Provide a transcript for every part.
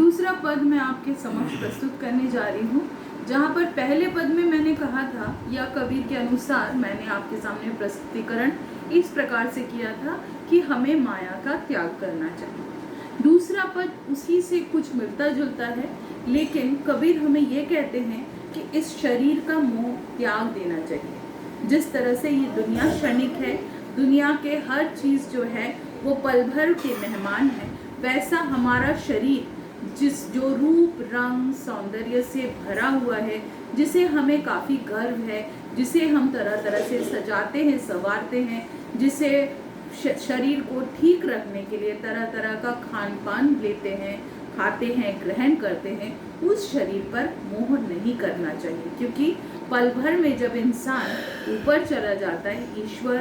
दूसरा पद मैं आपके समक्ष प्रस्तुत करने जा रही हूँ, जहाँ पर पहले पद में मैंने कहा था या कबीर के अनुसार मैंने आपके सामने प्रस्तुतिकरण इस प्रकार से किया था कि हमें माया का त्याग करना चाहिए। दूसरा पद उसी से कुछ मिलता जुलता है, लेकिन कबीर हमें ये कहते हैं कि इस शरीर का मोह त्याग देना चाहिए। जिस तरह से ये दुनिया क्षणिक है, दुनिया के हर चीज़ जो है वो पल भर के मेहमान है, वैसा हमारा शरीर जो रूप रंग सौंदर्य से भरा हुआ है, जिसे हमें काफ़ी गर्व है, जिसे हम तरह तरह से सजाते हैं संवारते हैं, जिसे शरीर को ठीक रखने के लिए तरह तरह का खान पान लेते हैं, खाते हैं, ग्रहण करते हैं, उस शरीर पर मोह नहीं करना चाहिए। क्योंकि पल भर में जब इंसान ऊपर चला जाता है, ईश्वर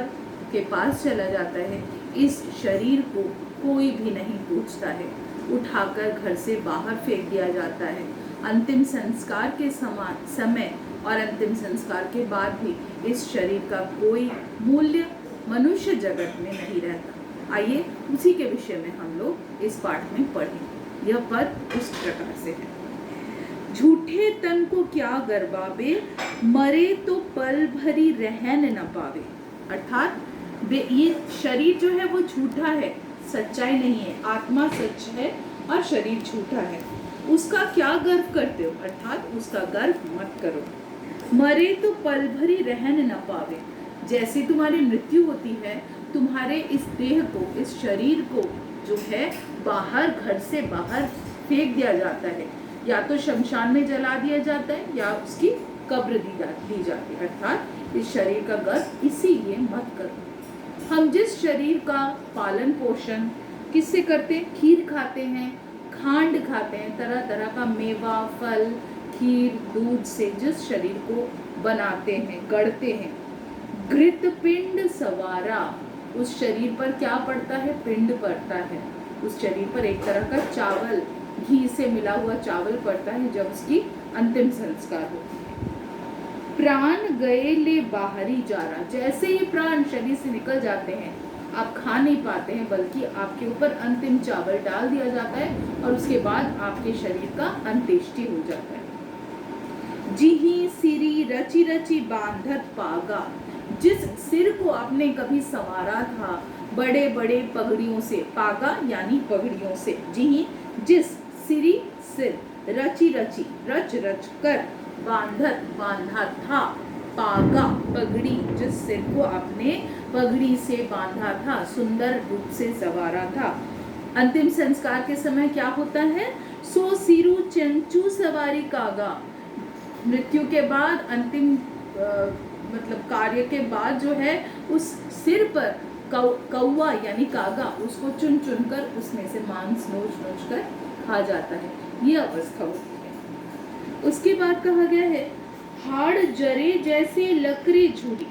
के पास चला जाता है, इस शरीर को कोई भी नहीं पूछता है, उठाकर घर से बाहर फेंक दिया जाता है। अंतिम संस्कार के समय और अंतिम संस्कार के बाद भी इस शरीर का कोई मूल्य मनुष्य जगत में नहीं रहता। आइए उसी के विषय में हम लोग इस पाठ में पढ़ें। यह पद इस प्रकार से है। झूठे तन को क्या गरबावे, मरे तो पल भरी रहन न पावे। अर्थात ये शरीर जो है वो झूठा है, सच्चाई नहीं है। आत्मा सच है और शरीर झूठा है। उसका क्या गर्व करते हो, अर्थात उसका गर्व मत करो। मरे तो पल भरी रहन न पावे। जैसे तुम्हारी मृत्यु होती है, तुम्हारे इस देह को, इस शरीर को जो है बाहर, घर से बाहर फेंक दिया जाता है, या तो शमशान में जला दिया जाता है या उसकी कब्र दी जाती है। अर्थात इस शरीर का गर्व इसीलिए मत करो। हम जिस शरीर का पालन पोषण किससे करते हैं? खीर खाते हैं, खांड खाते हैं, तरह तरह का मेवा फल खीर दूध से जिस शरीर को बनाते हैं, गढ़ते हैं, घृत पिंड सवारा, उस शरीर पर क्या पड़ता है? पिंड पड़ता है। उस शरीर पर एक तरह का चावल, घी से मिला हुआ चावल पड़ता है जब उसकी अंतिम संस्कार होती है। प्राण गए ले बाहरी जारा। जैसे ही प्राण शरीर से निकल जाते हैं, आप खा नहीं पाते हैं, बल्कि आपके ऊपर अंतिम चावल डाल दिया जाता है और उसके बाद आपके शरीर का अंत्येष्टि हो जाता है। जिही सिरी रची रची बांधत पागा। जिस सिर को आपने कभी संवारा था बड़े बड़े पगड़ियों से, पागा यानी पगड़ियों से, जिही जिस, सिरी सिर, रची रची रच रच कर, बांधत बांधा था, पागा पगड़ी, जिस सिर को आपने पगड़ी से बांधा था, सुंदर रूप से संवारा था। अंतिम संस्कार के समय क्या होता है? सो सिरु चंचू सवारी कागा। मृत्यु के बाद अंतिम मतलब कार्य के बाद जो है उस सिर पर कौवा यानी कागा, उसको चुन चुन कर उसमें से मांस नोच नोच कर खा जाता है। ये अवस्था होती है। उसके बाद कहा गया है, हाड़ जरे जैसे लकड़ी झूठी।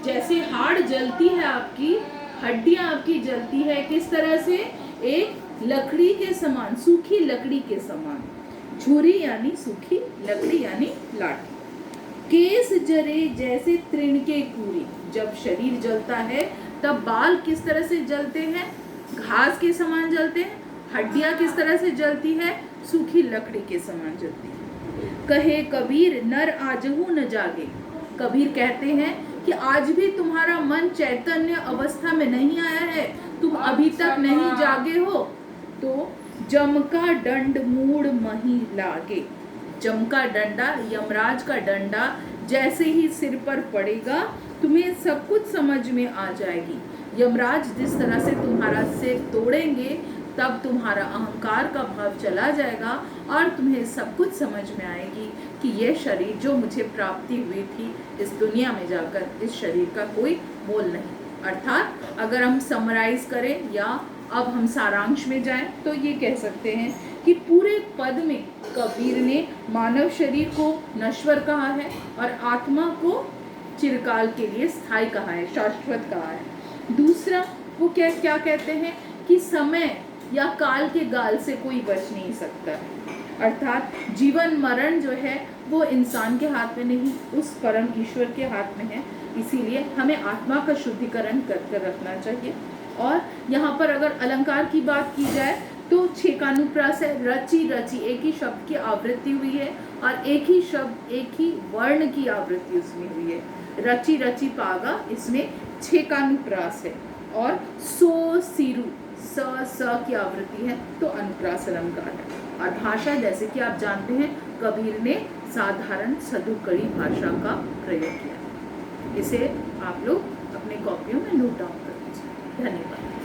जैसे हाड़ जलती है, आपकी हड्डियां आपकी जलती है, किस तरह से? एक लकड़ी के समान, सूखी लकड़ी के समान। झुरी यानी सूखी, लकड़ी यानी लाठी। केस जरे जैसे तृण के कूरी। जब शरीर जलता है तब बाल किस तरह से जलते हैं? घास के समान जलते हैं। हड्डियां किस तरह से जलती है? सूखी लकड़ी के समान जलती है। कहे कबीर नर आजहू न जागे। कबीर कहते हैं कि आज भी तुम्हारा मन चैतन्य अवस्था में नहीं आया है, तुम अभी तक नहीं जागे हो। तो जम का दंड मूड मही लागे। जम का डंडा, यमराज का डंडा जैसे ही सिर पर पड़ेगा, तुम्हें सब कुछ समझ में आ जाएगी। यमराज जिस तरह से तुम्हारा सिर तोड़ेंगे, तब तुम्हारा अहंकार का भाव चला जाएगा और तुम्हें सब कुछ समझ में आएगी कि यह शरीर जो मुझे प्राप्ति हुई थी, इस दुनिया में जाकर इस शरीर का कोई मोल नहीं। अर्थात अगर हम समराइज करें या अब हम सारांश में जाएं, तो ये कह सकते हैं कि पूरे पद में कबीर ने मानव शरीर को नश्वर कहा है और आत्मा को चिरकाल के लिए स्थायी कहा है, शाश्वत कहा है। दूसरा वो क्या कहते हैं कि समय या काल के गाल से कोई बच नहीं सकता। अर्थात जीवन मरण जो है वो इंसान के हाथ में नहीं, उस परम ईश्वर के हाथ में है। इसीलिए हमें आत्मा का शुद्धिकरण कर रखना चाहिए। और यहाँ पर अगर अलंकार की बात की जाए तो छे का अनुप्रास है। रचि रचि एक ही शब्द की आवृत्ति हुई है और एक ही शब्द एक ही वर्ण की आवृत्ति उसमें हुई है। रचि रचि पागा, इसमें छे का अनुप्रास है। और सो सिरु स स की आवृत्ति है, तो अनुप्रास अलंकार है। और भाषा, जैसे कि आप जानते हैं, कबीर ने साधारण सधुकड़ी भाषा का प्रयोग किया। इसे आप लोग अपने कॉपियों में नोट डाउन कर लीजिए। धन्यवाद।